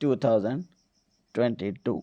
2022۔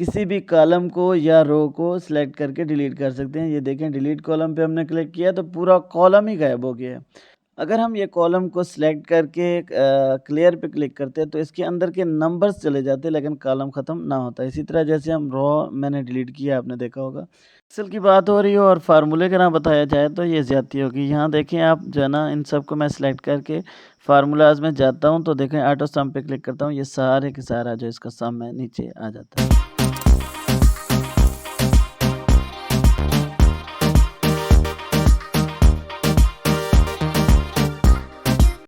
किसी भी कॉलम को या रो को सिलेक्ट करके डिलीट कर सकते हैं। ये देखें डिलीट कॉलम पे हमने क्लिक किया तो पूरा कॉलम ही गायब हो गया है। अगर हम ये कॉलम को सिलेक्ट करके क्लियर पे क्लिक करते हैं तो इसके अंदर के नंबर्स चले जाते हैं लेकिन कॉलम ख़त्म ना होता। इसी तरह जैसे हम रो मैंने डिलीट किया आपने देखा होगा। एक्सेल की बात हो रही हो और फार्मूले का ना बताया जाए तो ये ज़्यादती होगी। यहाँ देखें आप जो है ना इन सब को मैं सिलेक्ट करके फार्मूलाज में जाता हूँ तो देखें ऑटो सम पे क्लिक करता हूँ, ये सारे के सारा जो इसका सम है नीचे आ जाता है।